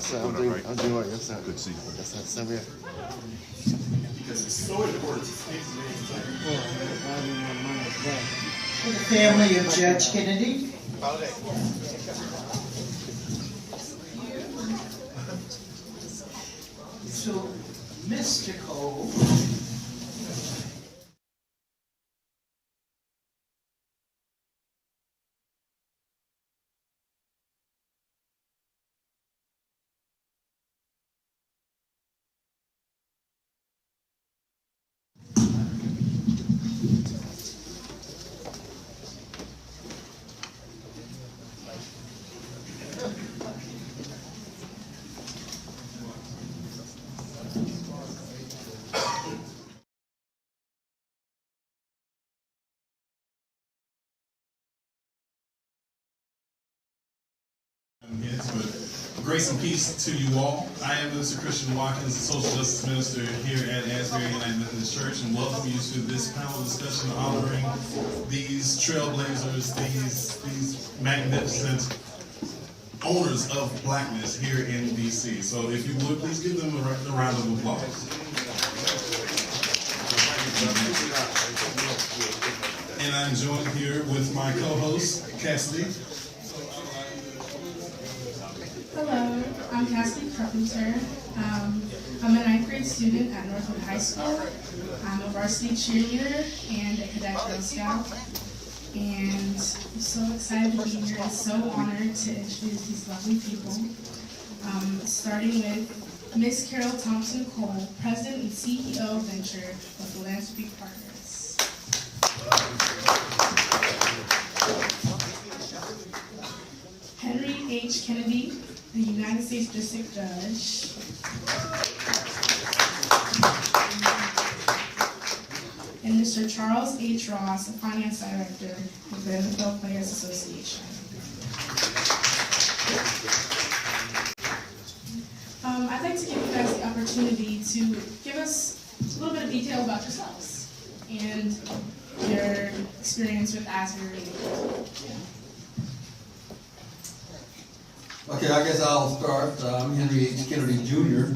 Yes, sir. I'm doing well. Yes, sir. Good to see you. Yes, sir. Same here. Because it's so important to speak to me. For the family of Judge Kennedy. So, Mr. Cole. Yes, but grace and peace to you all. I am Mr. Christian Watkins, the Social Justice Minister here at Asbury United Methodist Church, and welcome you to this panel discussion honoring these trailblazers, these magnificent owners of blackness here in DC. So if you would, please give them a round of applause. And I'm joined here with my co-host, Cassidy. Hello, I'm Cassidy Carpenter. I'm a 9th grade student at Northwood High School. I'm a varsity cheerleader and a cadet Girl Scout. And I'm so excited to be here and so honored to introduce these lovely people. Starting with Miss Carol Thompson Cole, President and CEO of Venture of Philanthropy Partners. Henry H. Kennedy, the United States District Judge. And Mr. Charles H. Ross, a Finance Director of the NFL Players Association. I'd like to give you guys the opportunity to give us a little bit of detail about yourselves and your experience with Asbury. Okay, I guess I'll start. I'm Henry H. Kennedy Jr.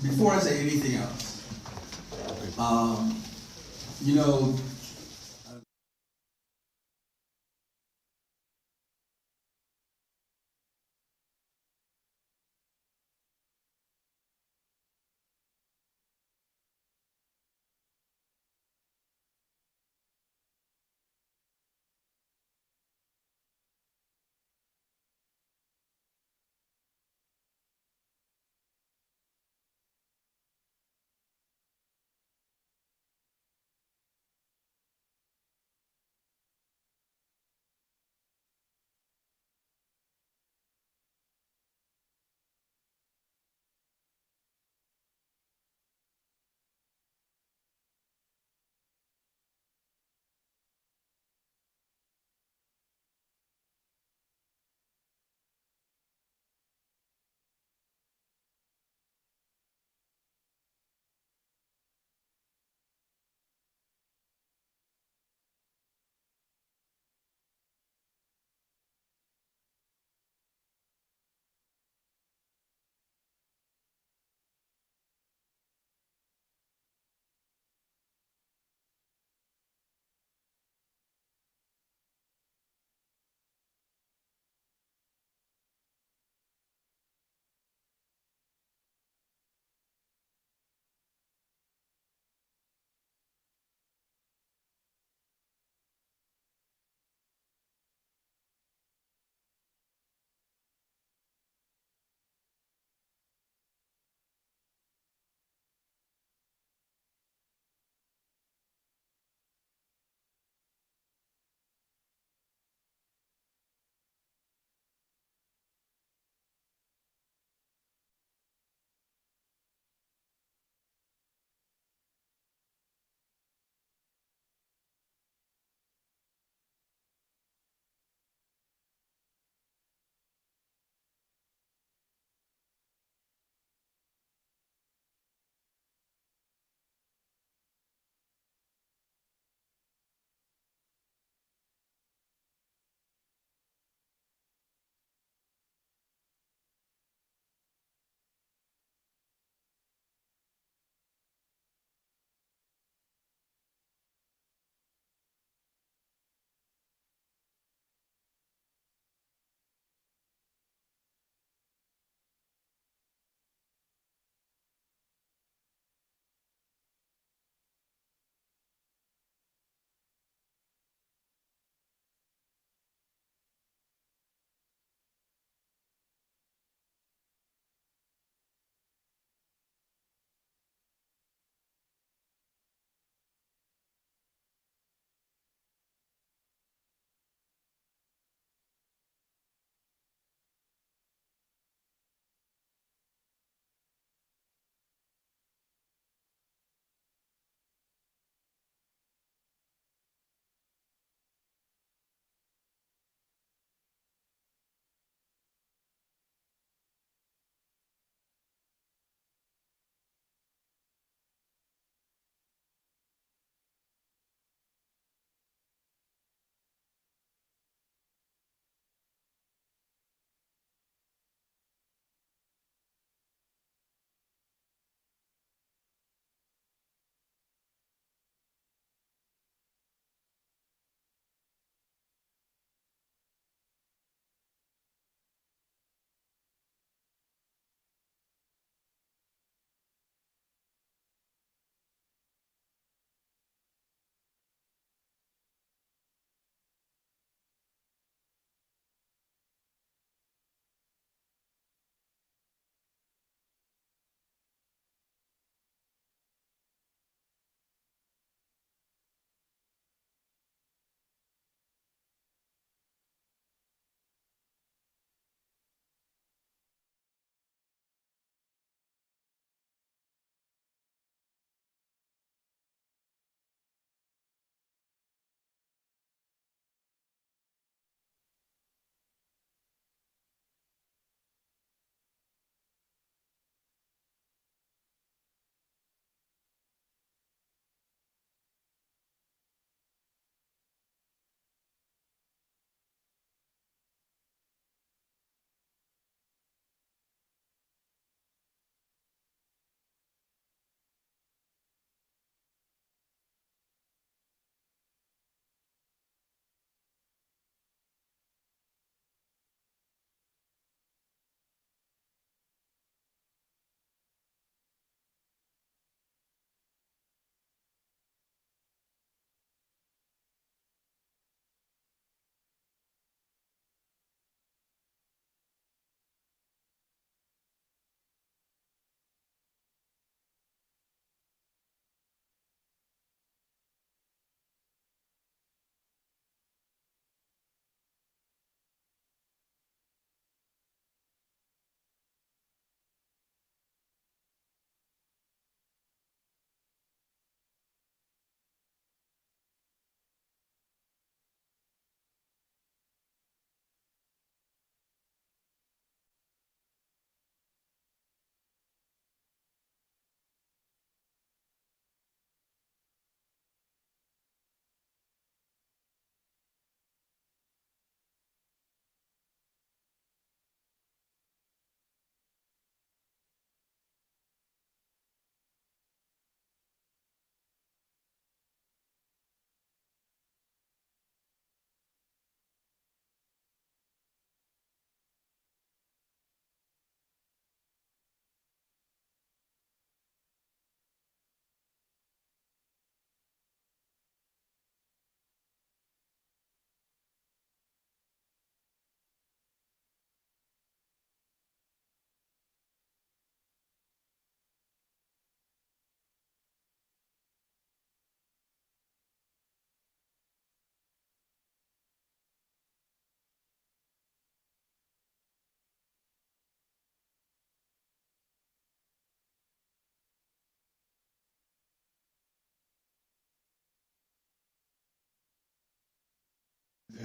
Before I say anything else, you know,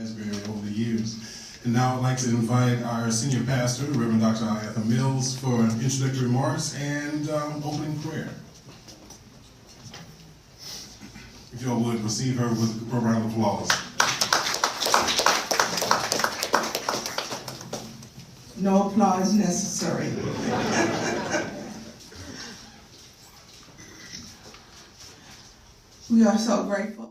Asbury over the years. And now I'd like to invite our senior pastor, Reverend Dr. Ianther Mills, for introductory remarks and opening prayer. If you all would receive her with a round of applause. No applause necessary. We are so grateful.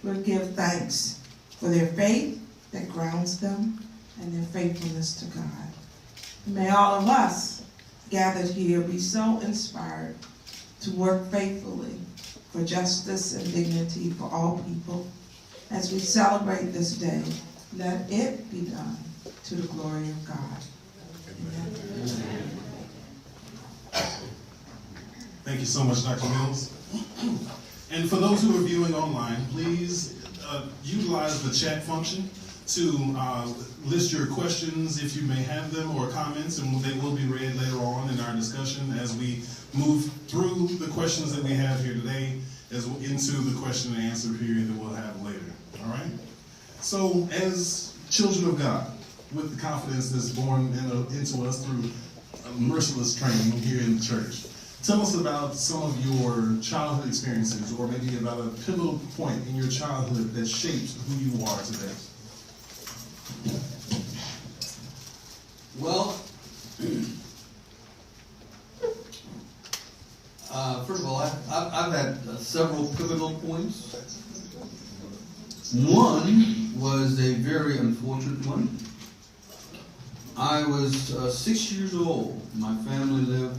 We'll give thanks for their faith that grounds them and their faithfulness to God. And may all of us gathered here be so inspired to work faithfully for justice and dignity for all people. As we celebrate this day, let it be done to the glory of God. Amen. Thank you so much, Dr. Mills. And for those who are viewing online, please utilize the chat function to list your questions if you may have them or comments, and they will be read later on in our discussion as we move through the questions that we have here today into the question and answer period that we'll have later. All right? So as children of God, with the confidence that's born into us through merciless training here in the church, tell us about some of your childhood experiences, or maybe about a pivotal point in your childhood that shaped who you are today. Well, first of all, I've had several pivotal points. One was a very unfortunate one. I was 6 years old. My family lived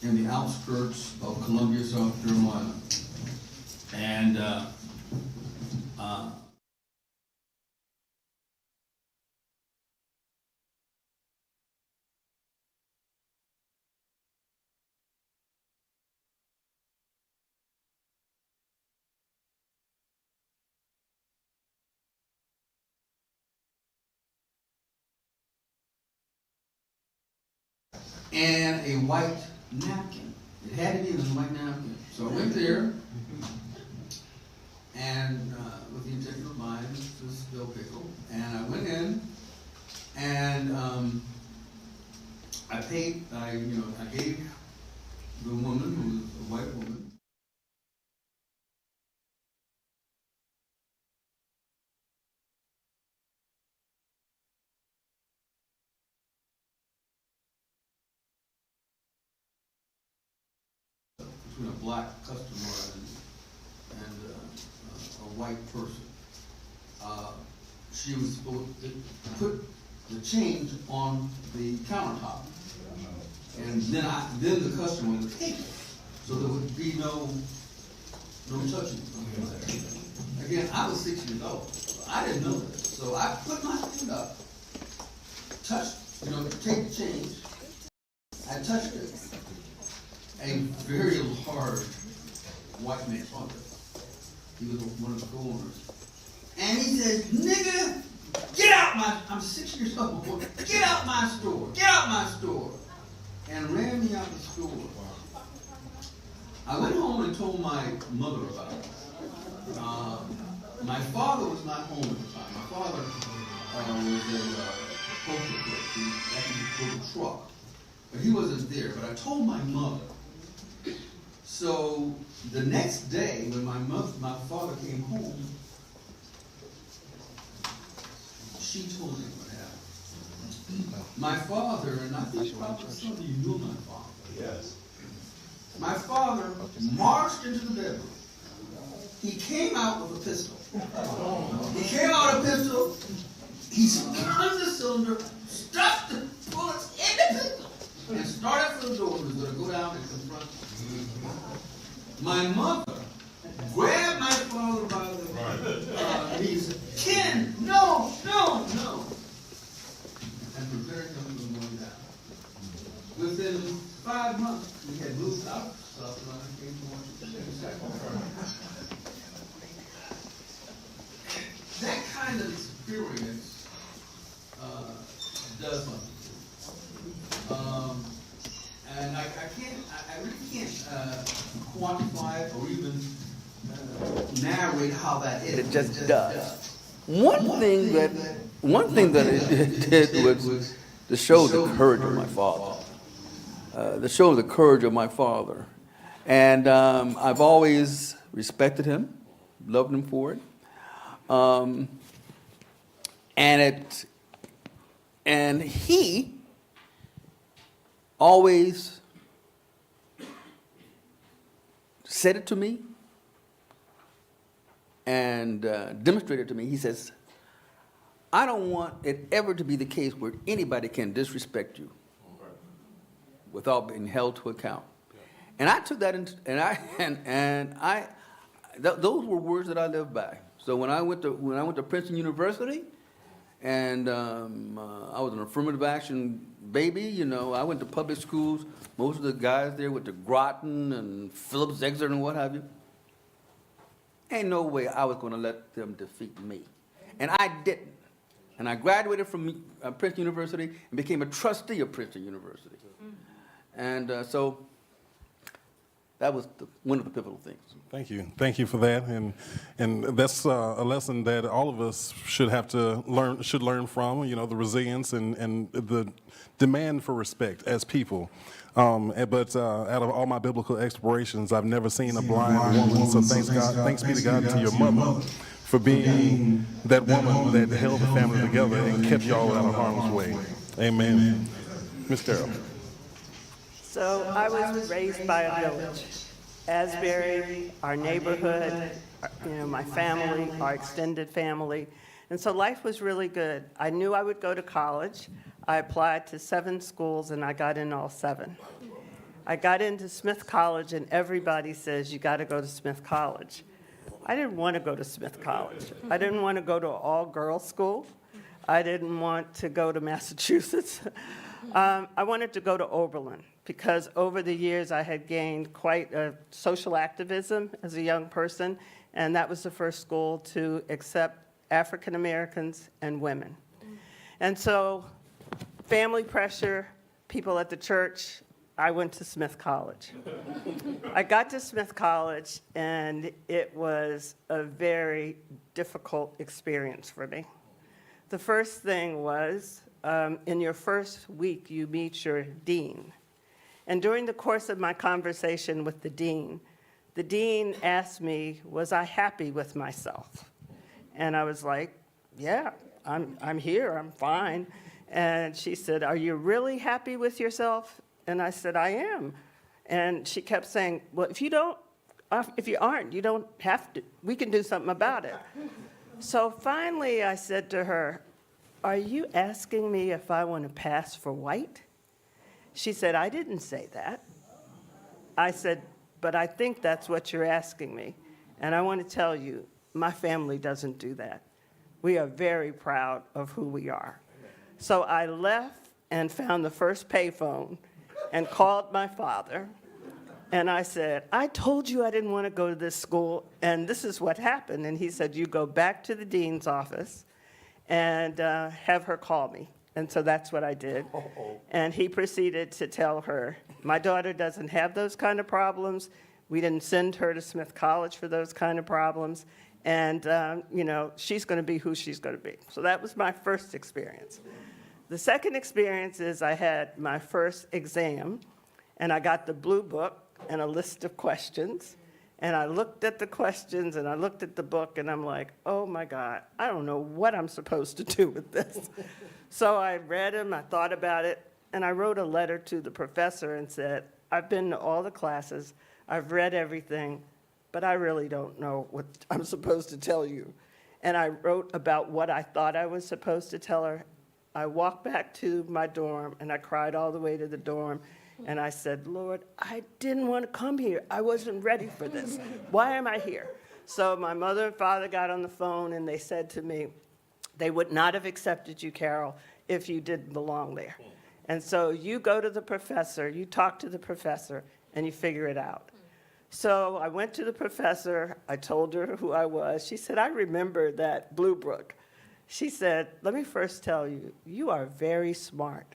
in the outskirts of Columbia, South Carolina. And a white napkin. It had to be a white napkin. So I went there, and with the intention of buying this dill pickle, and I went in, and I paid. I gave the woman, who was a white woman, between a black customer and a white person. she was supposed to put the change on the countertop. And then the customer would take it. So there would be no touching. Again, I was 6 years old. So I didn't know this. So I put my hand up, touched, take the change. I touched it. A very large white man saw it. He was one of the owners. And he said, "Nigga, get out I'm 6 years old. Get out my store. Get out my store." And ran me out the store. I went home and told my mother about it. My father was not home at the time. My father was a postal clerk. He actually drove a truck. But he wasn't there. But I told my mother. So the next day, when my father came home, she told me what happened. My father, and I think probably some of you knew my father. Yes. My father marched into the bedroom. He came out with a pistol. He came out with a pistol. He spun the cylinder, stuffed the bullets in the pistol, and started for the door. He was going to go down and confront me. My mother grabbed my father by the knees and said, "Ken, no, no, no," and prepared him for going down. Within 5 months, we had moved out of South Carolina and came to Washington. That kind of experience does something. And I really can't quantify it or even narrate how that is. It just does. One thing that it did was to show the courage of my father. To show the courage of my father. And I've always respected him, loved him for it. And he always said it to me and demonstrated to me. He says, "I don't want it ever to be the case where anybody can disrespect you without being held to account." And I took that those were words that I lived by. So when I went to Princeton University, and I was an affirmative action baby, I went to public schools. Most of the guys there went to Groton and Phillips Exeter and what have you. Ain't no way I was going to let them defeat me. And I didn't. And I graduated from Princeton University and became a trustee of Princeton University. And so that was one of the pivotal things. Thank you for that, and that's a lesson that all of us should learn from. The resilience and the demand for respect as people. But out of all my biblical explorations, I've never seen a blind woman. So thanks be to God, to your mother for being that woman that held the family together and kept y'all out of harm's way. Amen. Ms. Carroll. So I was raised by a village. Asbury, our neighborhood, my family, our extended family. And so life was really good. I knew I would go to college. I applied to 7 schools and I got in all 7. I got into Smith College and everybody says, "You got to go to Smith College." I didn't want to go to Smith College. I didn't want to go to an all-girls school. I didn't want to go to Massachusetts. I wanted to go to Oberlin because over the years I had gained quite a social activism as a young person, and that was the first school to accept African Americans and women. And so family pressure, people at the church, I went to Smith College. I got to Smith College, and it was a very difficult experience for me. The first thing was, in your first week, you meet your dean. And during the course of my conversation with the dean asked me, was I happy with myself? And I was like, yeah, I'm here, I'm fine. And she said, are you really happy with yourself? And I said, I am. And she kept saying, well, if you aren't, you don't have to, we can do something about it. So finally, I said to her, "Are you asking me if I want to pass for white?" She said, "I didn't say that." I said, "But I think that's what you're asking me. And I want to tell you, my family doesn't do that. We are very proud of who we are." So I left and found the first payphone and called my father. And I said, "I told you I didn't want to go to this school, and this is what happened." And he said, "You go back to the dean's office and have her call me." And so that's what I did. And he proceeded to tell her, "My daughter doesn't have those kind of problems. We didn't send her to Smith College for those kind of problems. And, she's going to be who she's going to be." So that was my first experience. The second experience is I had my first exam, and I got the blue book and a list of questions. And I looked at the questions, and I looked at the book, and I'm like, oh, my God, I don't know what I'm supposed to do with this. So I read them, I thought about it, and I wrote a letter to the professor and said, "I've been to all the classes, I've read everything, but I really don't know what I'm supposed to tell you." And I wrote about what I thought I was supposed to tell her. I walked back to my dorm, and I cried all the way to the dorm. And I said, "Lord, I didn't want to come here. I wasn't ready for this. Why am I here?" So my mother and father got on the phone, and they said to me, they would not have accepted you, Carol, if you didn't belong there. And so you go to the professor, you talk to the professor, and you figure it out. So I went to the professor. I told her who I was. She said, "I remember that blue book." She said, "Let me first tell you, you are very smart,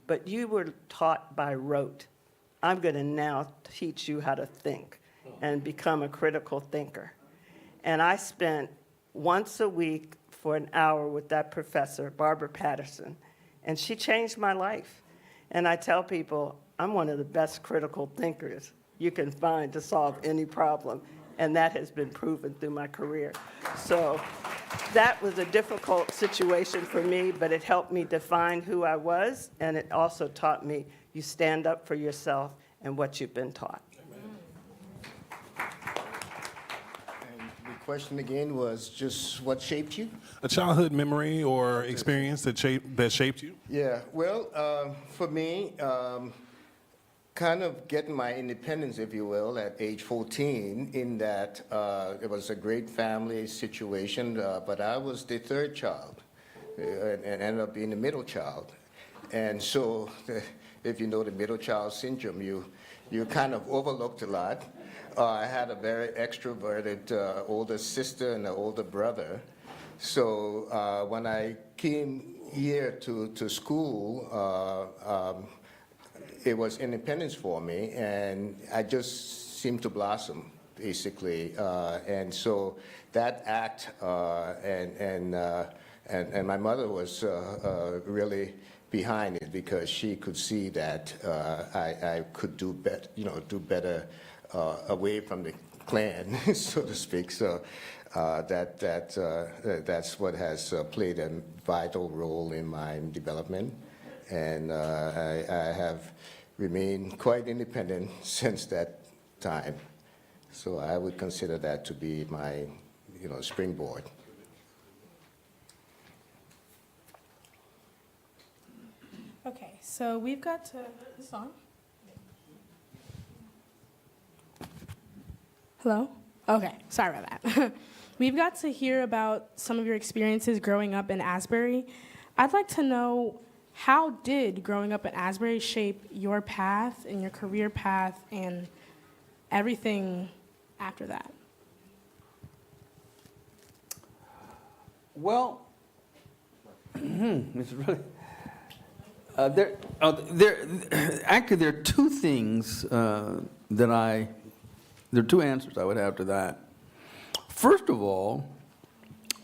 but you were taught by rote. I'm going to now teach you how to think and become a critical thinker." And I spent once a week for an hour with that professor, Barbara Patterson, and she changed my life. And I tell people, I'm one of the best critical thinkers you can find to solve any problem, and that has been proven through my career. So that was a difficult situation for me, but it helped me define who I was, and it also taught me you stand up for yourself and what you've been taught. And the question again was just what shaped you? A childhood memory or experience that shaped you? Yeah, well, for me, kind of getting my independence, if you will, at age 14, in that it was a great family situation, but I was the third child and ended up being the middle child. And so, if you know the middle child syndrome, you kind of overlooked a lot. I had a very extroverted older sister and an older brother. So when I came here to school, it was independence for me, and I just seemed to blossom, basically. And so that act, and my mother was really behind it, because she could see that I could do better away from the clan, so to speak. So that's what has played a vital role in my development, and I have remained quite independent since that time. So I would consider that to be my, springboard. Okay, so we've got to, this on? Hello? Okay, sorry about that. We've got to hear about some of your experiences growing up in Asbury. I'd like to know, how did growing up in Asbury shape your path and your career path and everything after that? Well, it's really, actually, there are two things there are two answers I would have to that. First of all,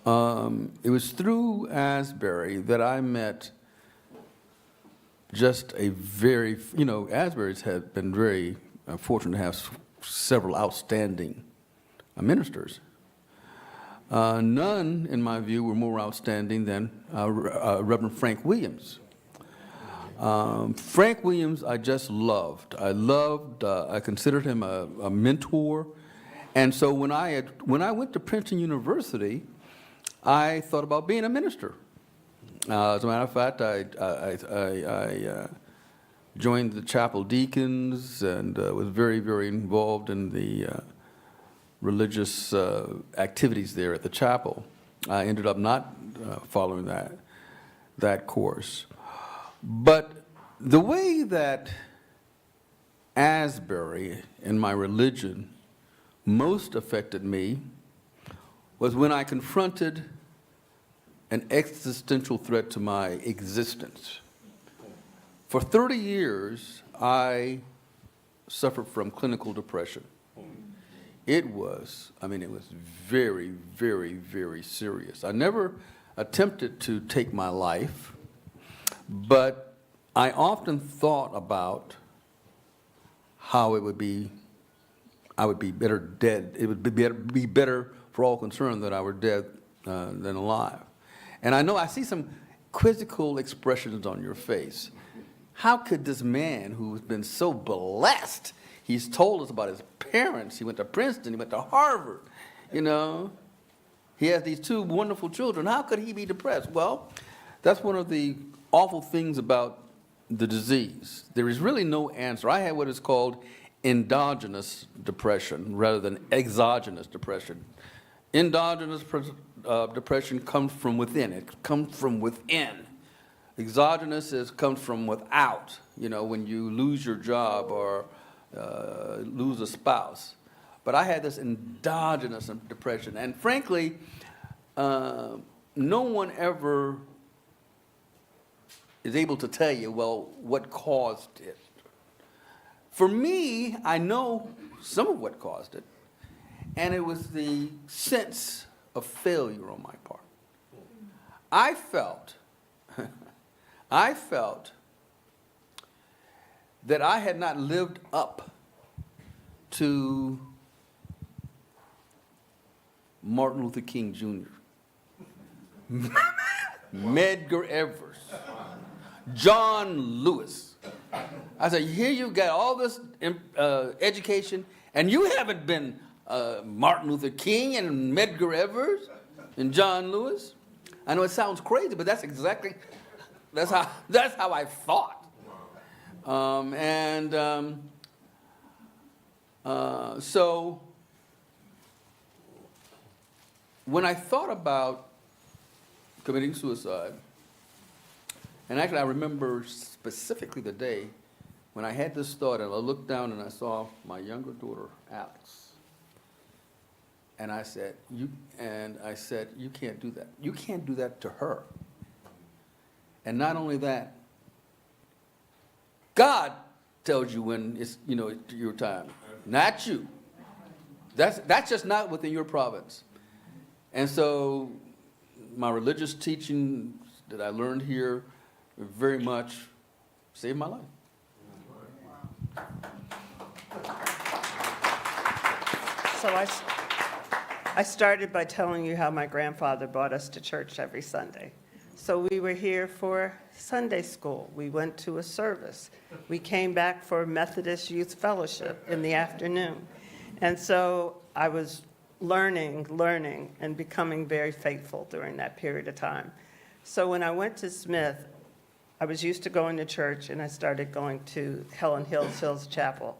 it was through Asbury that I met just a very, Asbury's had been very fortunate to have several outstanding ministers. None, in my view, were more outstanding than Reverend Frank Williams. Frank Williams, I just loved. I considered him a mentor. And so when I went to Princeton University, I thought about being a minister. As a matter of fact, I joined the chapel deacons and was very, very involved in the religious activities there at the chapel. I ended up not following that course. But the way that Asbury and my religion most affected me was when I confronted an existential threat to my existence. For 30 years, I suffered from clinical depression. It was very, very, very serious. I never attempted to take my life, but I often thought about how I would be better dead. It would be better for all concerned that I were dead than alive. And I know I see some quizzical expressions on your face. How could this man who's been so blessed, he's told us about his parents, he went to Princeton, he went to Harvard, he has these two wonderful children, how could he be depressed? Well, that's one of the awful things about the disease. There is really no answer. I had what is called endogenous depression rather than exogenous depression. Endogenous depression comes from within. It comes from within. Exogenous comes from without, when you lose your job or lose a spouse. But I had this endogenous depression. And frankly, no one ever is able to tell you, well, what caused it. For me, I know some of what caused it, and it was the sense of failure on my part. I felt that I had not lived up to Martin Luther King Jr., Medgar Evers, John Lewis. I said, here you got all this education, and you haven't been Martin Luther King and Medgar Evers and John Lewis. I know it sounds crazy, but that's how I thought. So when I thought about committing suicide, and actually I remember specifically the day when I had this thought, and I looked down and I saw my younger daughter, Alex. And I said, you can't do that. You can't do that to her. And not only that, God tells you when it's your time, not you. That's just not within your province. And so my religious teaching that I learned here very much saved my life. So I started by telling you how my grandfather brought us to church every Sunday. So we were here for Sunday school. We went to a service. We came back for Methodist Youth Fellowship in the afternoon. And so I was learning, and becoming very faithful during that period of time. So when I went to Smith, I was used to going to church, and I started going to Helen Hills Chapel.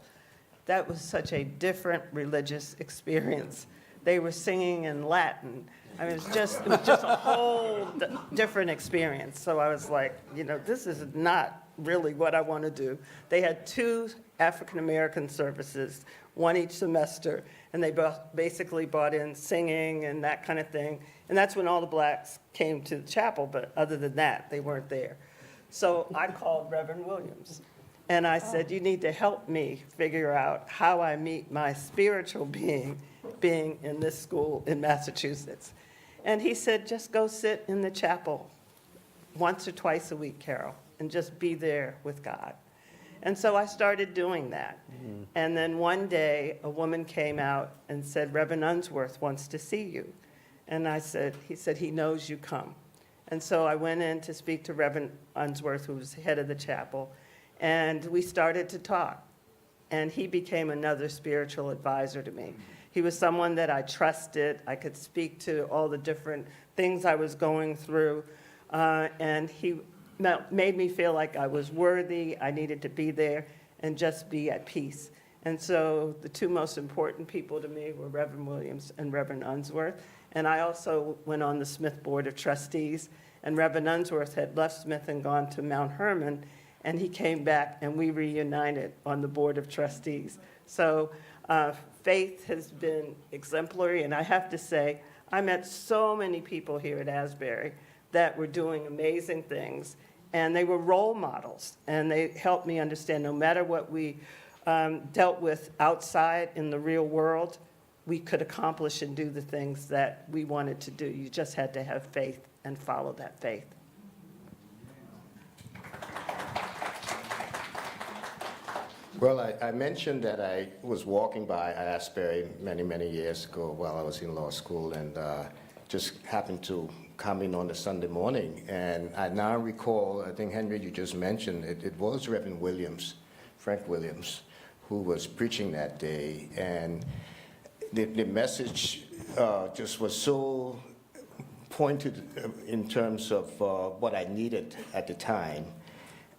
That was such a different religious experience. They were singing in Latin. I mean, it was just a whole different experience. So I was like, this is not really what I want to do. They had 2 African-American services, one each semester, and they basically brought in singing and that kind of thing. And that's when all the blacks came to the chapel, but other than that, they weren't there. So I called Reverend Williams, and I said, you need to help me figure out how I meet my spiritual being in this school in Massachusetts. And he said, just go sit in the chapel once or twice a week, Carol, and just be there with God. And so I started doing that. Mm-hmm. And then one day, a woman came out and said, Reverend Unsworth wants to see you. And he said, he knows you come. And so I went in to speak to Reverend Unsworth, who was head of the chapel, and we started to talk. And he became another spiritual advisor to me. He was someone that I trusted. I could speak to all the different things I was going through, and he made me feel like I was worthy, I needed to be there, and just be at peace. And so the two most important people to me were Reverend Williams and Reverend Unsworth. And I also went on the Smith Board of Trustees, and Reverend Unsworth had left Smith and gone to Mount Hermon, and he came back and we reunited on the Board of Trustees. So faith has been exemplary, and I have to say, I met so many people here at Asbury that were doing amazing things, and they were role models, and they helped me understand no matter what we dealt with outside in the real world, we could accomplish and do the things that we wanted to do. You just had to have faith and follow that faith. Well, I mentioned that I was walking by Asbury many, many years ago while I was in law school, and just happened to come in on a Sunday morning. And I now recall, I think, Henry, you just mentioned, it was Reverend Williams, Frank Williams, who was preaching that day. And the message just was so pointed in terms of what I needed at the time.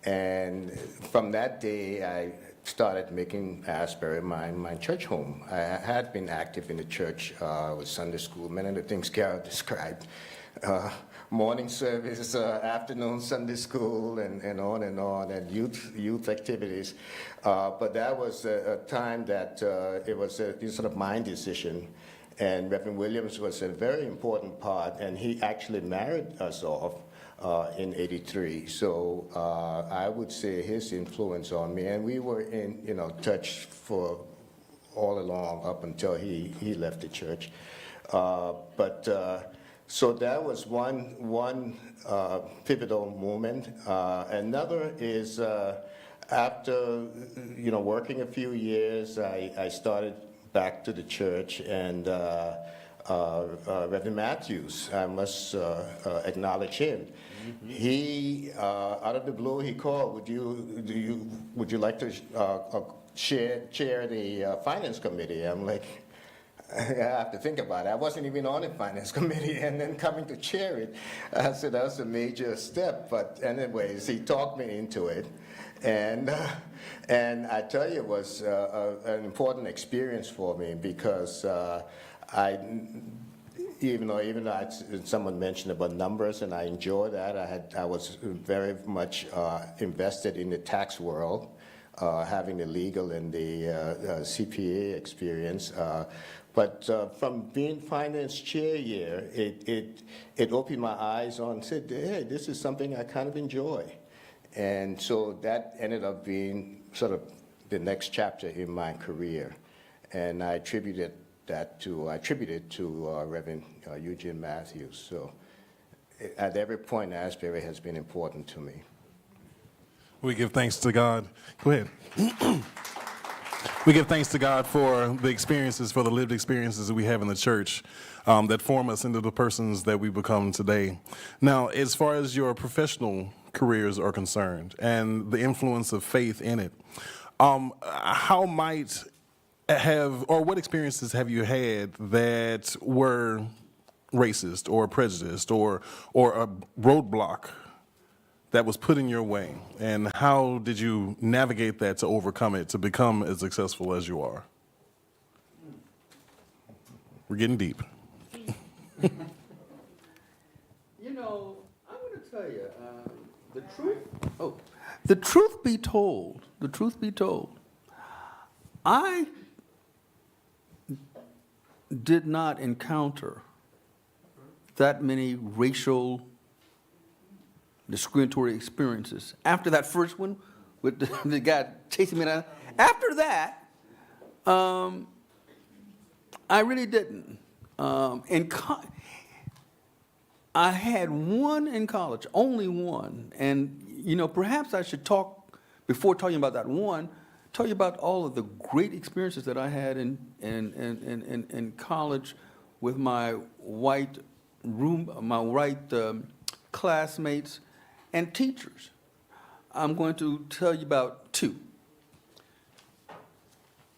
And from that day, I started making Asbury my church home. I had been active in the church with Sunday school, many of the things Carol described. Morning service, afternoon Sunday school, and on, and youth activities. But that was a time that it was a sort of my decision. And Reverend Williams was a very important part, and he actually married us off in '83. So I would say his influence on me, and we were in touch for all along up until he left the church. So that was one pivotal moment. Another is after working a few years, I started back to the church, and Reverend Matthews, I must acknowledge him. He, out of the blue, he called, would you like to chair the finance committee? I'm like, I have to think about it. I wasn't even on the finance committee, and then coming to chair it, I said that was a major step. But anyways, he talked me into it, and I tell you, it was an important experience for me because even though someone mentioned about numbers, and I enjoy that, I was very much invested in the tax world, having the legal and the CPA experience. But from being finance chair here, it opened my eyes on, said, hey, this is something I kind of enjoy. And so that ended up being sort of the next chapter in my career. And I attributed to Reverend Eugene Matthews. So at every point, Asbury has been important to me. We give thanks to God. Go ahead. We give thanks to God for the experiences, for the lived experiences that we have in the church that form us into the persons that we become today. Now, as far as your professional careers are concerned and the influence of faith in it, how might what experiences have you had that were racist or prejudiced or a roadblock that was put in your way, and how did you navigate that to overcome it, to become as successful as you are? We're getting deep. I'm going to tell you, the truth be told, I did not encounter that many racial discriminatory experiences. After that first one, with the guy chasing me down, after that, I really didn't. I had one in college, only one, and perhaps I should talk, before talking about that one, tell you about all of the great experiences that I had in college with my white classmates and teachers. I'm going to tell you about two,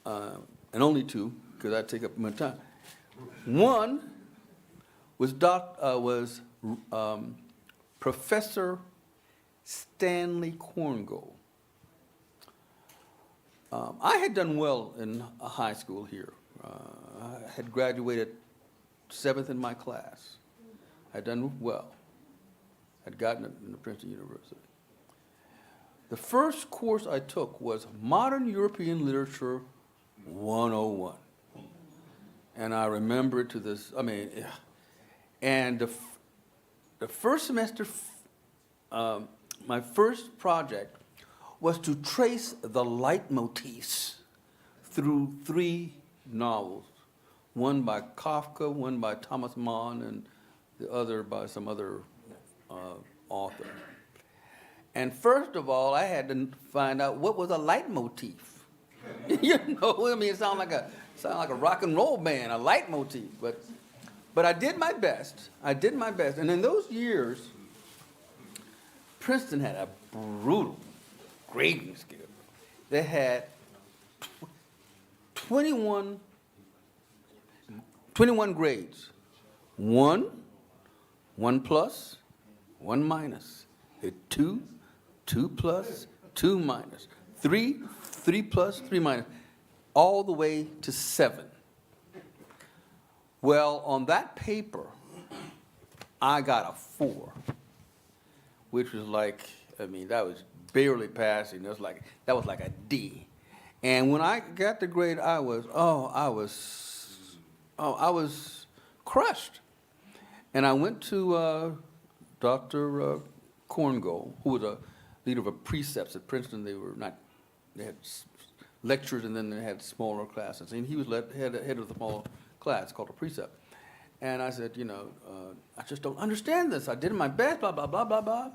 and only two, because I take up my time. One was Professor Stanley Corngold. I had done well in high school here. I had graduated 7th in my class. I had done well. I'd gotten it in the Princeton University. The first course I took was Modern European Literature 101. And I remember it to this, and the first semester, my first project was to trace the leitmotifs through 3 novels, one by Kafka, one by Thomas Mann, and the other by some other author. And first of all, I had to find out what was a leitmotif. It sounded like a rock and roll band, a leitmotif. But I did my best. And in those years, Princeton had a brutal grading scale. They had 21 grades. 1 plus, 1 minus. 2 plus, 2 minus. 3 plus, 3 minus. All the way to 7. Well, on that paper, I got a 4, which was that was barely passing. That was like a D. And when I got the grade, I was crushed. And I went to Dr. Corngold, who was a leader of a precepts at Princeton. They had lectures and then they had smaller classes. And he was head of the small class called a precept. And I said, I just don't understand this. I did my best, blah, blah, blah, blah, blah.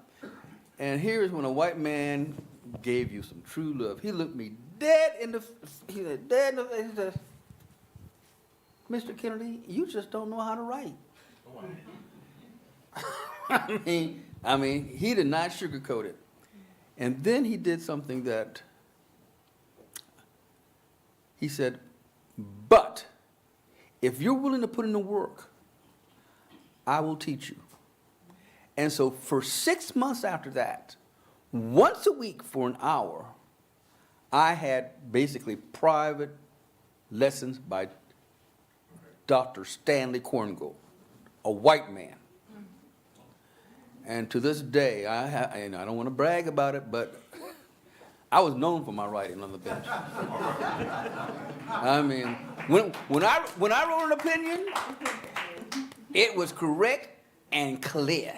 And here's when a white man gave you some true love. He looked me dead in the face. He said, Mr. Kennedy, you just don't know how to write. I mean, he did not sugarcoat it. And then he did something that he said, but if you're willing to put in the work, I will teach you. And so for 6 months after that, once a week for an hour, I had basically private lessons by Dr. Stanley Corngold, a white man. And to this day, and I don't want to brag about it, but I was known for my writing on the bench. I mean, when I wrote an opinion, it was correct and clear,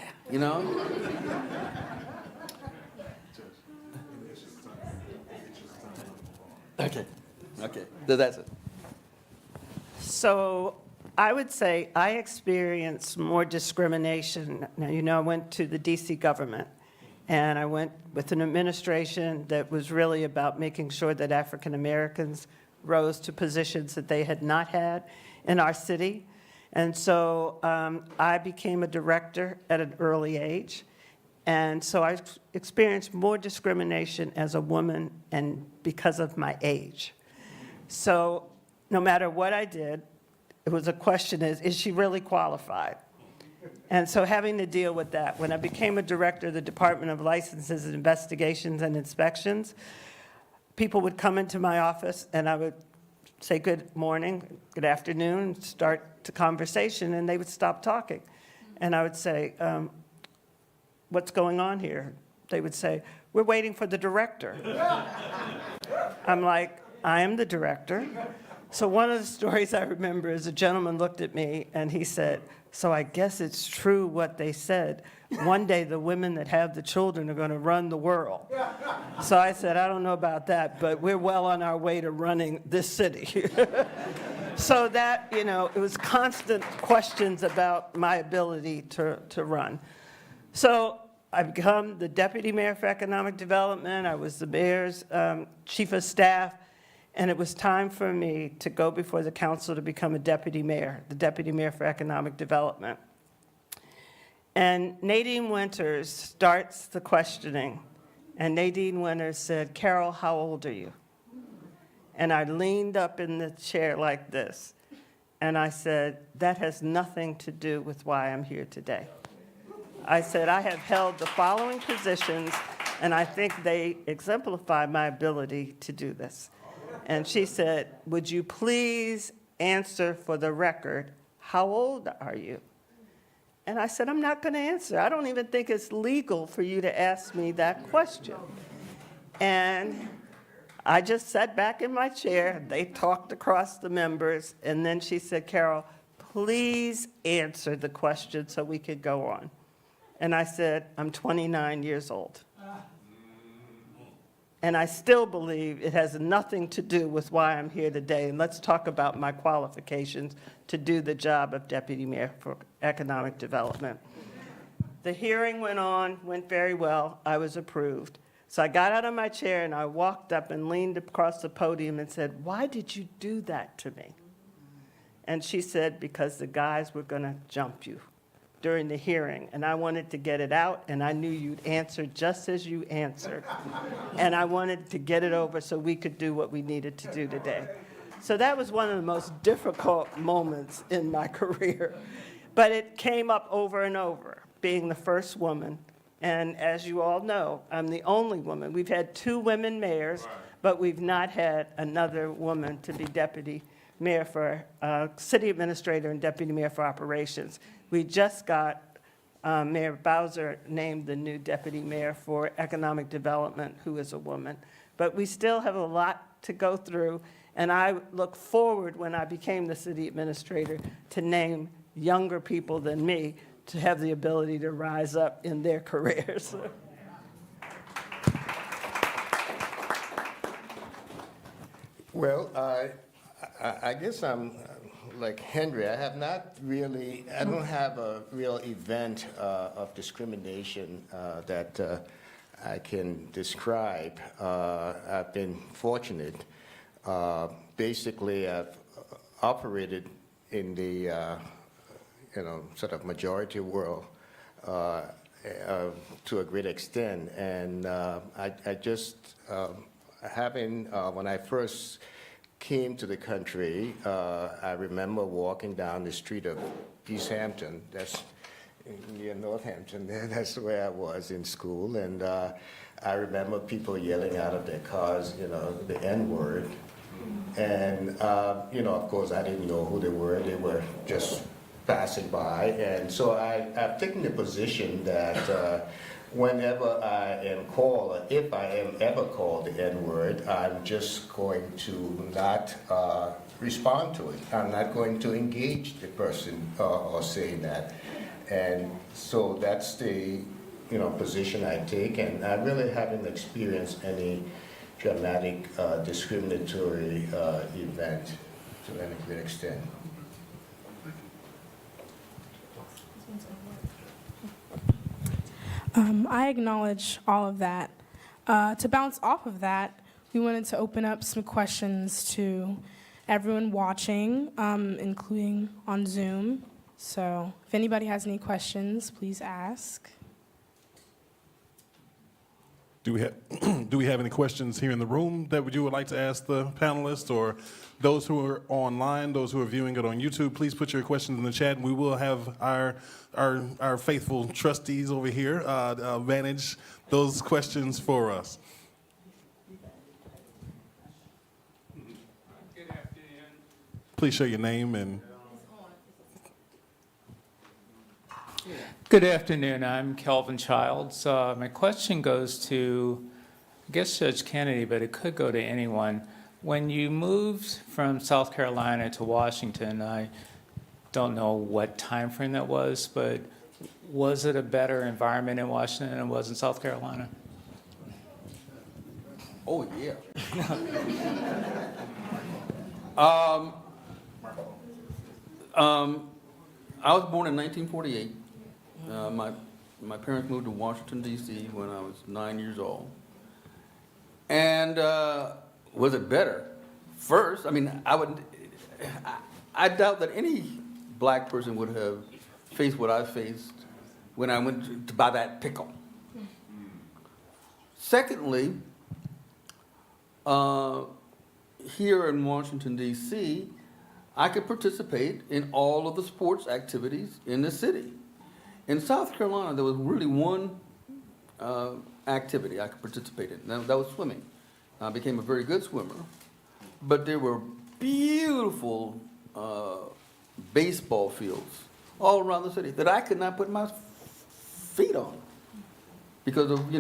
Okay, so that's it. So I would say I experienced more discrimination. Now, I went to the DC government, and I went with an administration that was really about making sure that African Americans rose to positions that they had not had in our city. And so I became a director at an early age. And so I experienced more discrimination as a woman and because of my age. So no matter what I did, it was a question is she really qualified? And so having to deal with that, when I became a director of the Department of Licenses and Investigations and Inspections, people would come into my office and I would say good morning, good afternoon, start the conversation, and they would stop talking. And I would say, what's going on here? They would say, we're waiting for the director. I'm like, I am the director. So one of the stories I remember is a gentleman looked at me and he said, so I guess it's true what they said. One day the women that have the children are going to run the world. So I said, I don't know about that, but we're well on our way to running this city. So that, it was constant questions about my ability to run. So I become the deputy mayor for economic development. I was the mayor's chief of staff. And it was time for me to go before the council to become a deputy mayor, the deputy mayor for economic development. And Nadine Winters starts the questioning. And Nadine Winters said, Carol, how old are you? And I leaned up in the chair like this. And I said, that has nothing to do with why I'm here today. I said, I have held the following positions, and I think they exemplify my ability to do this. And she said, would you please answer for the record, how old are you? And I said, I'm not going to answer. I don't even think it's legal for you to ask me that question. And I just sat back in my chair. They talked across the members. And then she said, Carol, please answer the question so we could go on. And I said, I'm 29 years old. And I still believe it has nothing to do with why I'm here today. And let's talk about my qualifications to do the job of Deputy Mayor for Economic Development. The hearing went very well. I was approved. So I got out of my chair and I walked up and leaned across the podium and said, why did you do that to me? And she said, because the guys were going to jump you during the hearing, and I wanted to get it out, and I knew you'd answer just as you answered. And I wanted to get it over so we could do what we needed to do today. So that was one of the most difficult moments in my career. But it came up over and over, being the first woman. And as you all know, I'm the only woman. We've had 2 women mayors, but we've not had another woman to be deputy mayor for, city administrator and deputy mayor for operations. We just got Mayor Bowser named the new deputy mayor for economic development, who is a woman. But we still have a lot to go through, and I look forward, when I became the city administrator, to name younger people than me to have the ability to rise up in their careers. Well, I guess I'm like Henry. I don't have a real event of discrimination that I can describe. I've been fortunate. Basically, I've operated in the sort of majority world to a great extent, and I just when I first came to the country, I remember walking down the street of East Hampton, that's near Northampton, that's where I was in school, and I remember people yelling out of their cars, the N-word, and, of course, I didn't know who they were just passing by, and so I've taken the position that whenever I am called, or if I am ever called the N-word, I'm just going to not respond to it. I'm not going to engage the person or saying that. And so that's the position I take, and I really haven't experienced any dramatic discriminatory event to any great extent. I acknowledge all of that. To bounce off of that, we wanted to open up some questions to everyone watching, including on Zoom. So if anybody has any questions, please ask. Do we have any questions here in the room that you would like to ask the panelists, or those who are online, those who are viewing it on YouTube? Please put your questions in the chat, and we will have our faithful trustees over here manage those questions for us. Good afternoon. Please share your name and. Good afternoon. I'm Kelvin Childs. My question goes to, I guess, Judge Kennedy, but it could go to anyone. When you moved from South Carolina to Washington, I don't know what time frame that was, but was it a better environment in Washington than it was in South Carolina? Oh, yeah. I was born in 1948. My parents moved to Washington, D.C. when I was 9 years old. And was it better? First, I doubt that any black person would have faced what I faced when I went to buy that pickle. Secondly, here in Washington, D.C., I could participate in all of the sports activities in the city. In South Carolina, there was really one activity I could participate in. That was swimming. I became a very good swimmer. But there were beautiful baseball fields all around the city that I could not put my feet on because of,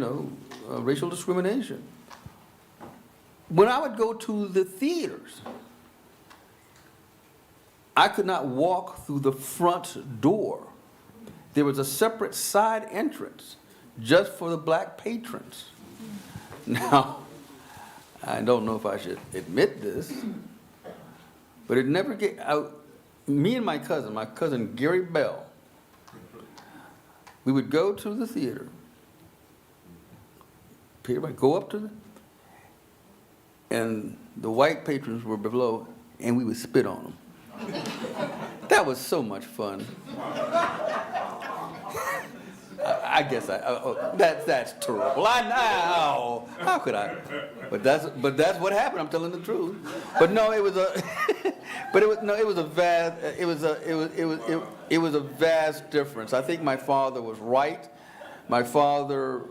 racial discrimination. When I would go to the theaters, I could not walk through the front door. There was a separate side entrance just for the black patrons. Now, I don't know if I should admit this, but it never get out. Me and my cousin Gary Bell, we would go to the theater. Peter would go up to and the white patrons were below, and we would spit on them. That was so much fun. I guess that's terrible. I know. How could I? But that's what happened. I'm telling the truth. But no, it was a vast difference. I think my father was right. My father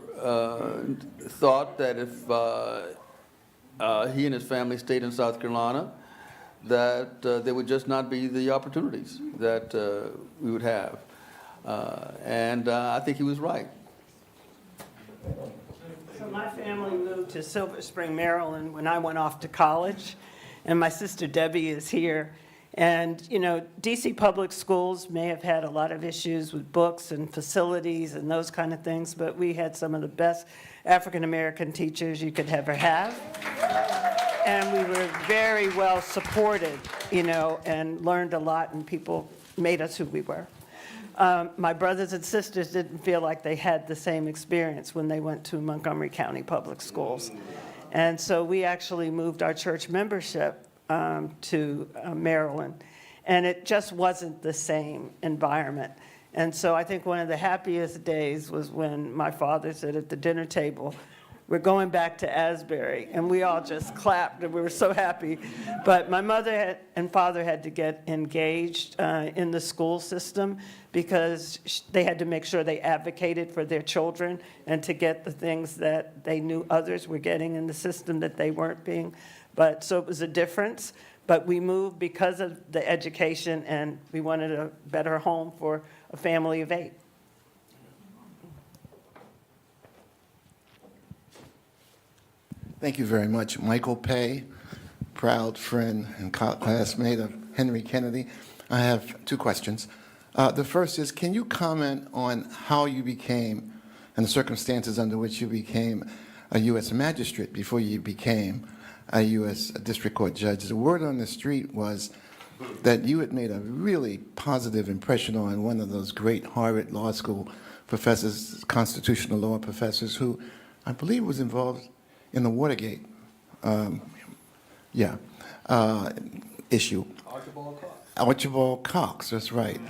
thought that if he and his family stayed in South Carolina, that there would just not be the opportunities that we would have. And I think he was right. So my family moved to Silver Spring, Maryland when I went off to college, and my sister Debbie is here. And, DC public schools may have had a lot of issues with books and facilities and those kind of things, but we had some of the best African-American teachers you could ever have. And we were very well supported, and learned a lot, and people made us who we were. My brothers and sisters didn't feel like they had the same experience when they went to Montgomery County Public Schools. And so we actually moved our church membership to Maryland, and it just wasn't the same environment. And so I think one of the happiest days was when my father said at the dinner table, "We're going back to Asbury," and we all just clapped, and we were so happy. But my mother and father had to get engaged in the school system because they had to make sure they advocated for their children and to get the things that they knew others were getting in the system that they weren't being. But so it was a difference. But we moved because of the education, and we wanted a better home for a family of 8. Thank you very much. Michael Pay, proud friend and classmate of Henry Kennedy. I have 2 questions. The first is, can you comment on how you became, and the circumstances under which you became a U.S. magistrate before you became a U.S. District Court judge? The word on the street was that you had made a really positive impression on one of those great Harvard Law School professors, constitutional law professors, who I believe was involved in the Watergate issue. Archibald Cox, that's right.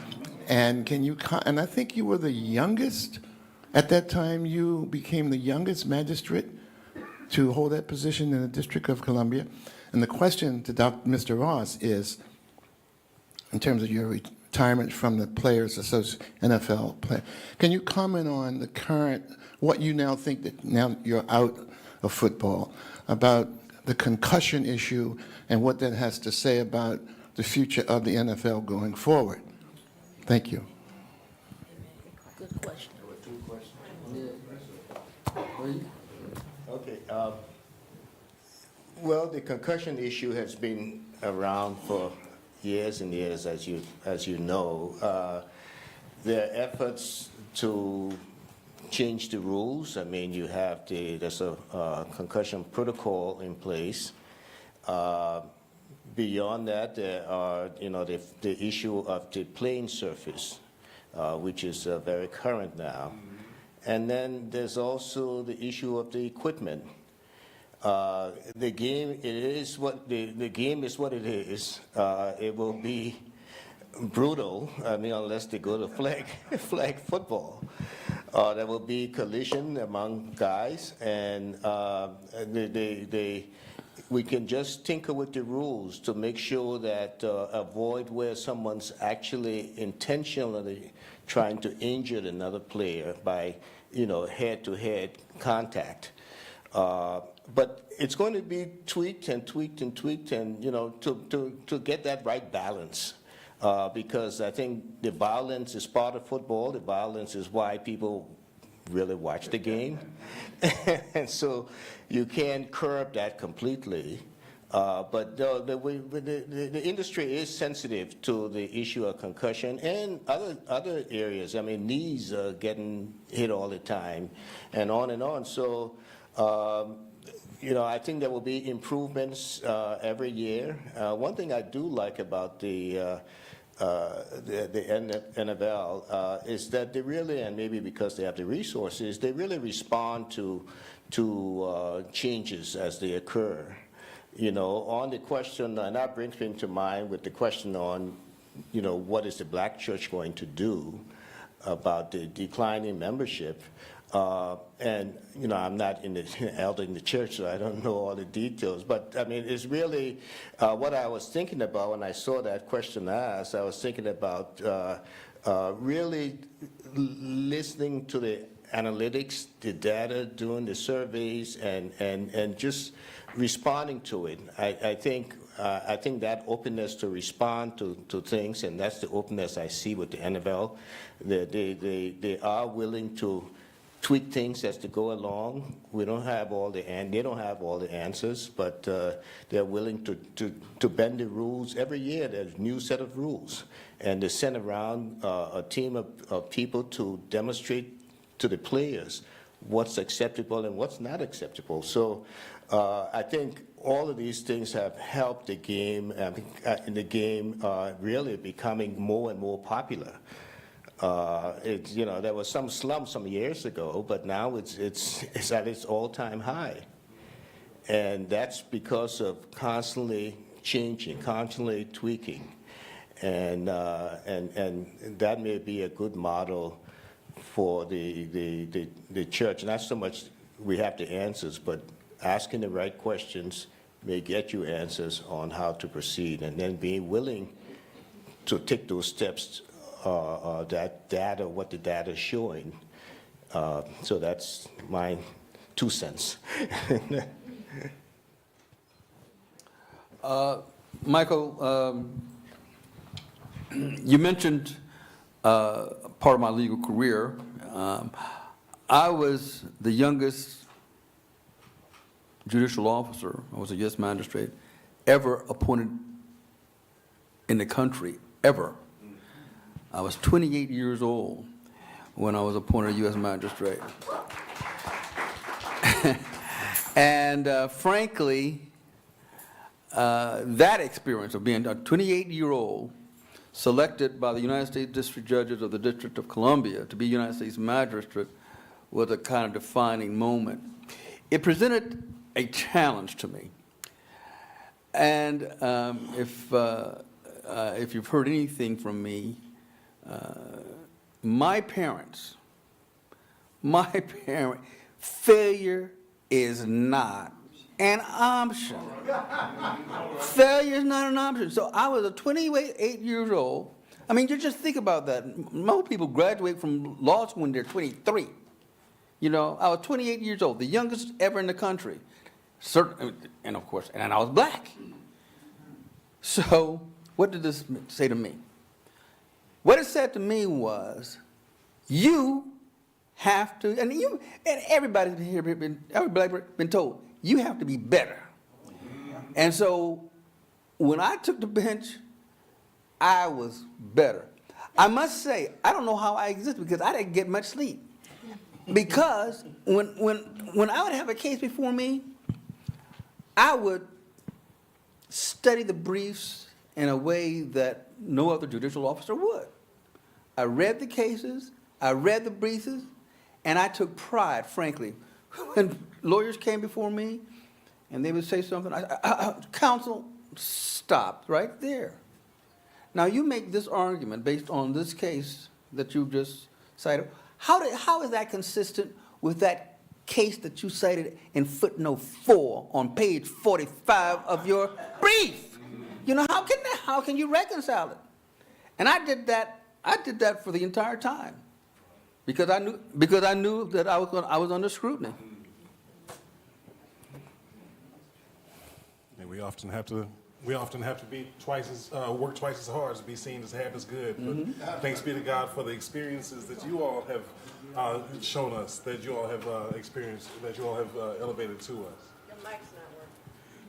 And and I think you were the youngest, at that time you became the youngest magistrate to hold that position in the District of Columbia. And the question to Mr. Ross is, in terms of your retirement from the Players Association, NFL play, can you comment on the current, what you now think that now you're out of football, about the concussion issue and what that has to say about the future of the NFL going forward? Thank you. Good question. Okay. Well, the concussion issue has been around for years and years, as you know. There are efforts to change the rules. I mean, there's a concussion protocol in place. Beyond that, there are, the issue of the playing surface, which is very current now. And then there's also the issue of the equipment. The game, the game is what it is. It will be brutal, unless they go to flag football. There will be collision among guys, and we can just tinker with the rules to make sure that avoid where someone's actually intentionally trying to injure another player by, head-to-head contact. But it's going to be tweaked and tweaked and tweaked, and to get that right balance. Because I think the violence is part of football. The violence is why people really watch the game. And so you can't curb that completely. But the industry is sensitive to the issue of concussion and other areas. I mean, knees are getting hit all the time and on and on. So, I think there will be improvements every year. One thing I do like about the NFL is that they really, and maybe because they have the resources, they really respond to changes as they occur. On the question, and that brings me to mind with the question on, what is the black church going to do about the declining membership? And, I'm not in the elder in the church, so I don't know all the details. But, I mean, it's really what I was thinking about when I saw that question asked. I was thinking about really listening to the analytics, the data, doing the surveys, and just responding to it. I think that openness to respond to things, and that's the openness I see with the NFL. They are willing to tweak things as they go along. We don't have they don't have all the answers, but they're willing to bend the rules. Every year there's a new set of rules, and they send around a team of people to demonstrate to the players what's acceptable and what's not acceptable. So I think all of these things have helped the game, in the game really becoming more and more popular. There was some slump some years ago, but now it's at its all-time high, and that's because of constantly changing, constantly tweaking, and that may be a good model for the church. Not so much we have the answers, but asking the right questions may get you answers on how to proceed, and then being willing to take those steps. That data, what the data is showing. So that's my 2 cents. Michael, you mentioned part of my legal career. I was the youngest judicial officer, I was a U.S. magistrate, ever appointed in the country, ever. I was 28 years old when I was appointed U.S. magistrate. And frankly, that experience of being a 28-year-old selected by the United States District Judges of the District of Columbia to be United States magistrate was a kind of defining moment. It presented a challenge to me. And if you've heard anything from me, my parents, failure is not an option. Failure is not an option. So I was a 28 years old. I mean, you just think about that. Most people graduate from law school when they're 23. I was 28 years old, the youngest ever in the country. And of course, and I was black. So what did this say to me? What it said to me was, you have to, and everybody's here been told, you have to be better. And so when I took the bench, I was better. I must say, I don't know how I existed because I didn't get much sleep. Because when I would have a case before me, I would study the briefs in a way that no other judicial officer would. I read the cases, I read the briefs, and I took pride, frankly. When lawyers came before me and they would say something, counsel, stop right there. Now you make this argument based on this case that you just cited. How is that consistent with that case that you cited in footnote 4 on page 45 of your brief. You know, how can you reconcile it? And I did that for the entire time because I knew that I was under scrutiny. And we often have to be work twice as hard to be seen as half as good. But thanks be to God for the experiences that you all have shown us, that you all have experienced, that you all have elevated to us. Your mic's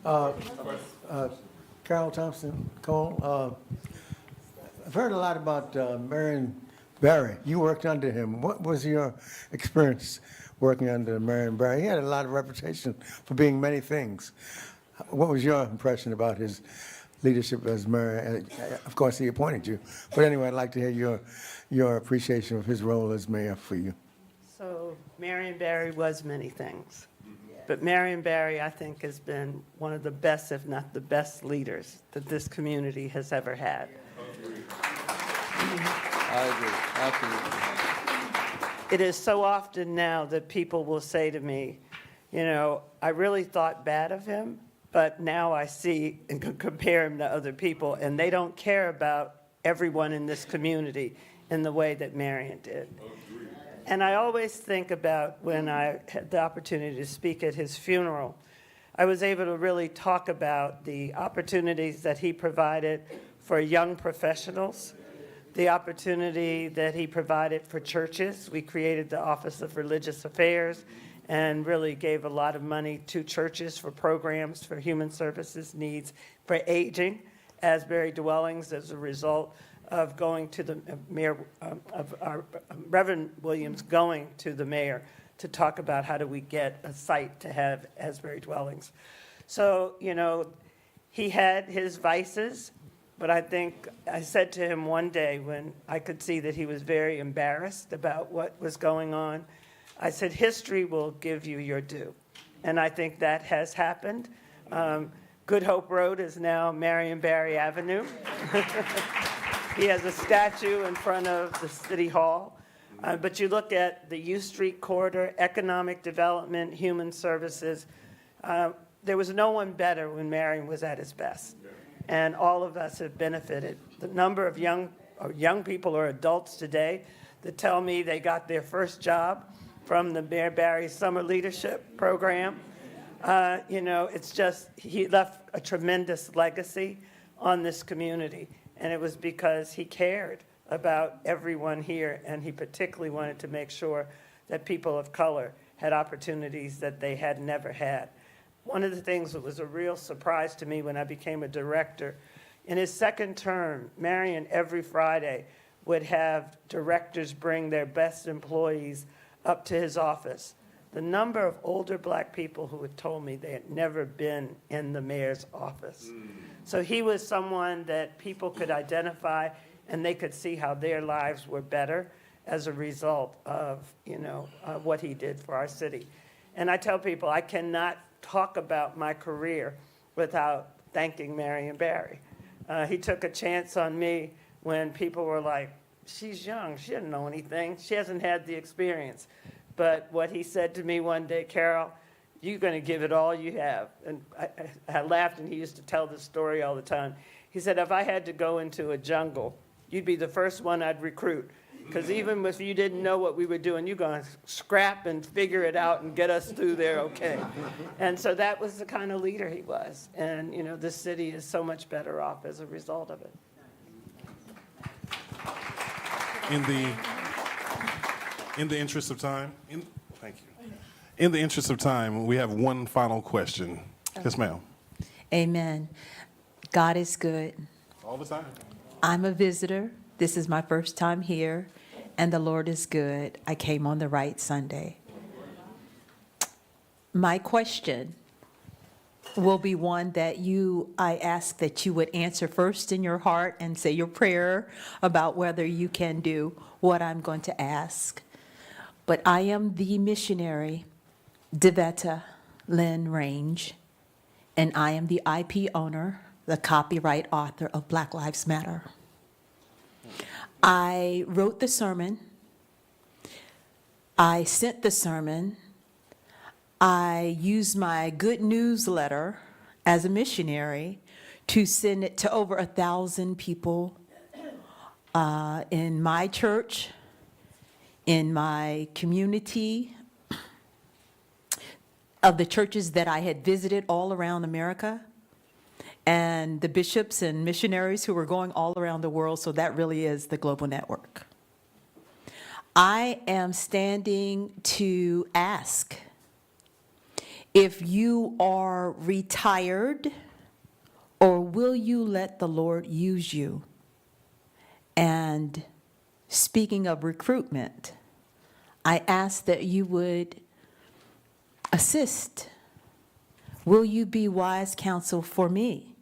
not working. Carol Thompson Cole. I've heard a lot about Marion Barry. You worked under him. What was your experience working under Marion Barry? He had a lot of reputation for being many things. What was your impression about his leadership as mayor? Of course, he appointed you. But anyway, I'd like to hear your appreciation of his role as mayor for you. So Marion Barry was many things. But Marion Barry, I think, has been one of the best, if not the best leaders that this community has ever had. I agree, absolutely. It is so often now that people will say to me, you know, I really thought bad of him, but now I see and can compare him to other people, and they don't care about everyone in this community in the way that Marion did. And I always think about when I had the opportunity to speak at his funeral, I was able to really talk about the opportunities that he provided for young professionals, the opportunity that he provided for churches. We created the Office of Religious Affairs and really gave a lot of money to churches for programs for human services needs, for aging, Asbury dwellings as a result of going to the mayor, of our Reverend Williams going to the mayor to talk about how do we get a site to have Asbury dwellings. So, you know, he had his vices, but I think I said to him one day when I could see that he was very embarrassed about what was going on, I said, history will give you your due. And I think that has happened. Good Hope Road is now Marion Barry Avenue. He has a statue in front of the City Hall. But you look at the U Street corridor, economic development, human services. There was no one better when Marion was at his best. And all of us have benefited. The number of young people or adults today that tell me they got their first job from the Mayor Barry Summer Leadership Program. You know, it's just, he left a tremendous legacy on this community. And it was because he cared about everyone here, and he particularly wanted to make sure that people of color had opportunities that they had never had. One of the things that was a real surprise to me when I became a director, in his second term, Marion every Friday would have directors bring their best employees up to his office. The number of older black people who had told me they had never been in the mayor's office. So he was someone that people could identify, and they could see how their lives were better as a result of, you know, what he did for our city. And I tell people I cannot talk about my career without thanking Marion Barry. He took a chance on me when people were like, she's young, she doesn't know anything, she hasn't had the experience. But what he said to me one day, Carol, you're going to give it all you have. And I laughed, and he used to tell this story all the time. He said, if I had to go into a jungle, you'd be the first one I'd recruit. Because even if you didn't know what we were doing, you're going to scrap and figure it out and get us through there okay. And so that was the kind of leader he was. And, you know, this city is so much better off as a result of it. In the interest of time, thank you. In the interest of time, we have one final question. Yes, ma'am. Amen. God is good. All the time. I'm a visitor. This is my first time here, and the Lord is good. I came on the right Sunday. My question will be one that I ask that you would answer first in your heart and say your prayer about whether you can do what I'm going to ask. But I am the missionary, Devetta Lynn Range, and I am the IP owner, the copyright author of Black Lives Matter. I wrote the sermon. I sent the sermon. I used my good newsletter as a missionary to send it to over 1,000 people in my church, in my community, of the churches that I had visited all around America, and the bishops and missionaries who were going all around the world. So that really is the global network. I am standing to ask if you are retired, or will you let the Lord use you? And speaking of recruitment, I ask that you would assist. Will you be wise counsel for me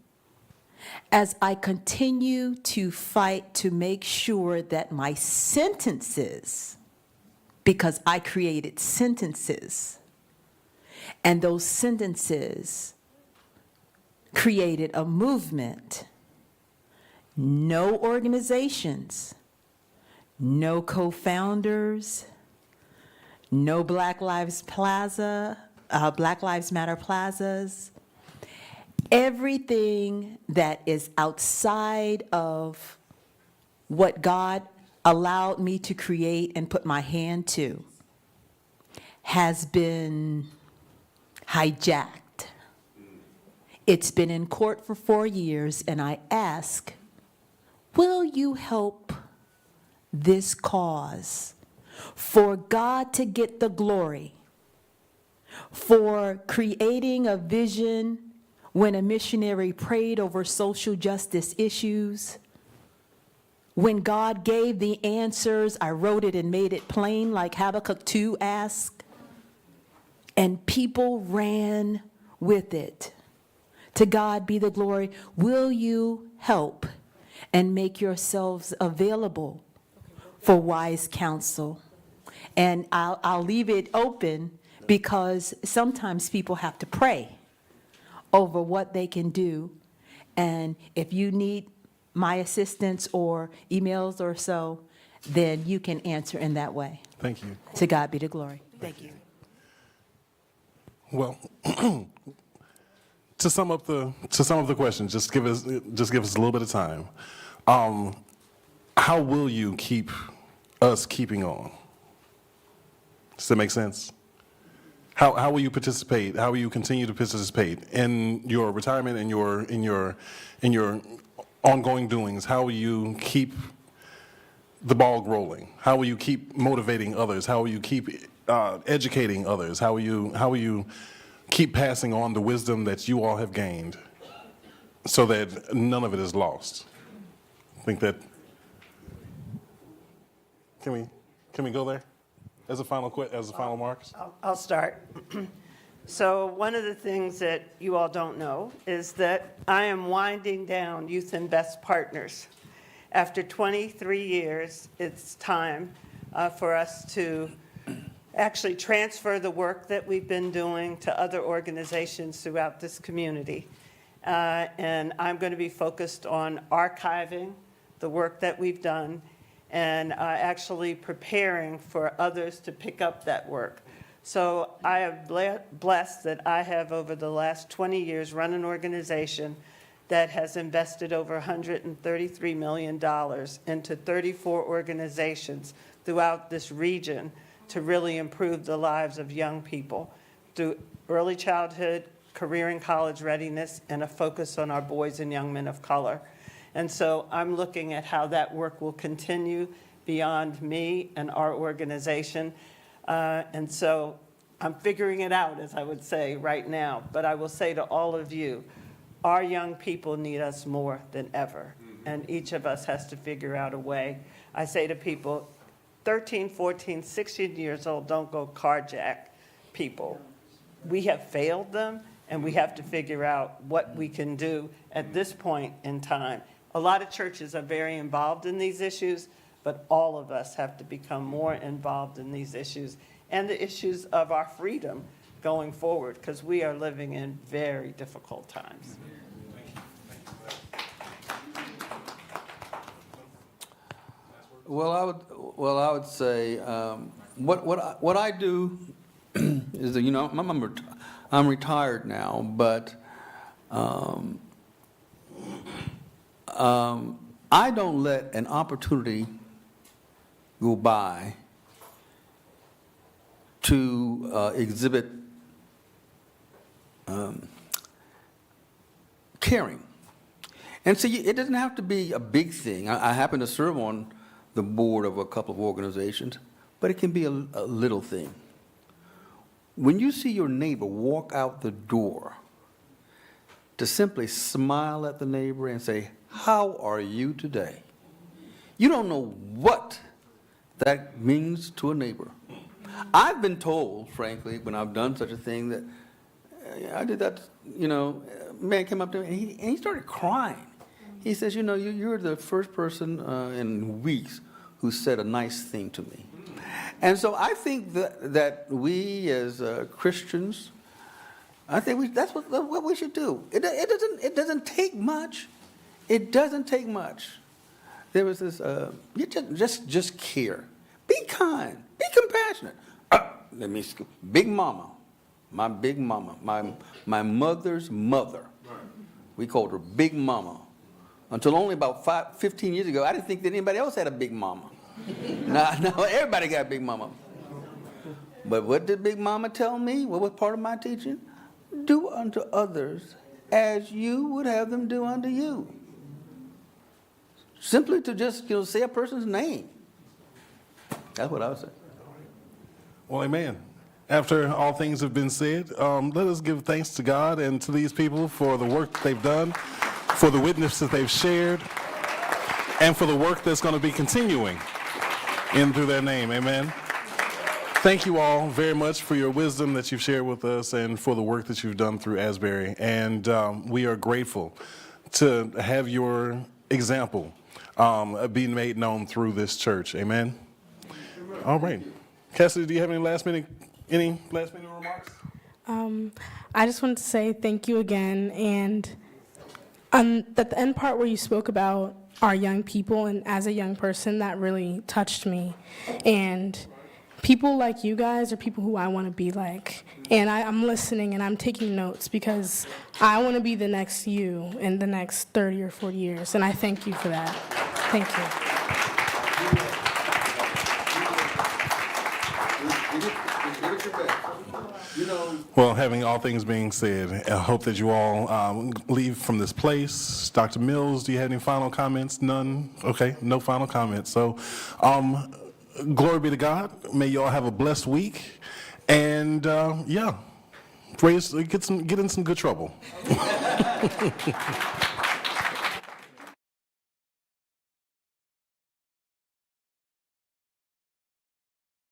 as I continue to fight to make sure that my sentences, because I created sentences, and those sentences created a movement. No organizations, no co-founders, no Black Lives Matter plazas. Everything that is outside of what God allowed me to create and put my hand to has been hijacked. It's been in court for 4 years, and I ask, will you help this cause for God to get the glory, for creating a vision when a missionary prayed over social justice issues? When God gave the answers, I wrote it and made it plain like Habakkuk 2 asked, and people ran with it. To God be the glory. Will you help and make yourselves available for wise counsel? And I'll leave it open because sometimes people have to pray over what they can do. And if you need my assistance or emails or so, then you can answer in that way. Thank you. To God be the glory. Thank you. Well, to sum up the question, just give us a little bit of time. How will you keep us keeping on? Does that make sense? How will you participate? How will you continue to participate in your retirement and in your ongoing doings? How will you keep the ball rolling? How will you keep motivating others? How will you keep educating others? How will you keep passing on the wisdom that you all have gained so that none of it is lost? I think that, can we go there as a final marks? I'll start. So one of the things that you all don't know is that I am winding down Youth Invest Partners. After 23 years, it's time for us to actually transfer the work that we've been doing to other organizations throughout this community. And I'm going to be focused on archiving the work that we've done and actually preparing for others to pick up that work. So I am blessed that I have, over the last 20 years, run an organization that has invested over $133 million into 34 organizations throughout this region to really improve the lives of young people through early childhood, career and college readiness, and a focus on our boys and young men of color. And so I'm looking at how that work will continue beyond me and our organization. And so I'm figuring it out, as I would say right now. But I will say to all of you, our young people need us more than ever. And each of us has to figure out a way. I say to people, 13, 14, 16 years old, don't go carjack people. We have failed them, and we have to figure out what we can do at this point in time. A lot of churches are very involved in these issues, but all of us have to become more involved in these issues and the issues of our freedom going forward, because we are living in very difficult times. Well, I would say what I do is that, you know, I'm retired now, but I don't let an opportunity go by to exhibit caring. And see, it doesn't have to be a big thing. I happen to serve on the board of a couple of organizations, but it can be a little thing. When you see your neighbor walk out the door, to simply smile at the neighbor and say, "How are you today?" You don't know what that means to a neighbor. I've been told, frankly, when I've done such a thing, that I did that, you know, a man came up to me and he started crying. He says, "You know, you're the first person in weeks who said a nice thing to me." And so I think that we as Christians, I think that's what we should do. It doesn't take much. It doesn't take much. There was this, you just care. Be kind. Be compassionate. Let me skip. Big Mama, my big mama, my mother's mother. We called her Big Mama. Until only about 15 years ago, I didn't think that anybody else had a Big Mama. Now everybody got a Big Mama. But what did Big Mama tell me? What was part of my teaching? Do unto others as you would have them do unto you. Simply to just, you know, say a person's name. That's what I would say. Well, amen. After all things have been said, let us give thanks to God and to these people for the work that they've done, for the witnesses they've shared, and for the work that's going to be continuing in through their name. Amen. Thank you all very much for your wisdom that you've shared with us and for the work that you've done through Asbury. And we are grateful to have your example being made known through this church. Amen. All right. Cassidy, do you have any last minute remarks? I just wanted to say thank you again. And at the end part where you spoke about our young people, and as a young person, that really touched me. And people like you guys are people who I want to be like. And I'm listening and I'm taking notes because I want to be the next you in the next 30 or 40 years. And I thank you for that. Thank you. Well, having all things being said, I hope that you all leave from this place. Dr. Mills, do you have any final comments? None? Okay, no final comments. So, glory be to God. May you all have a blessed week. And, get in some good trouble.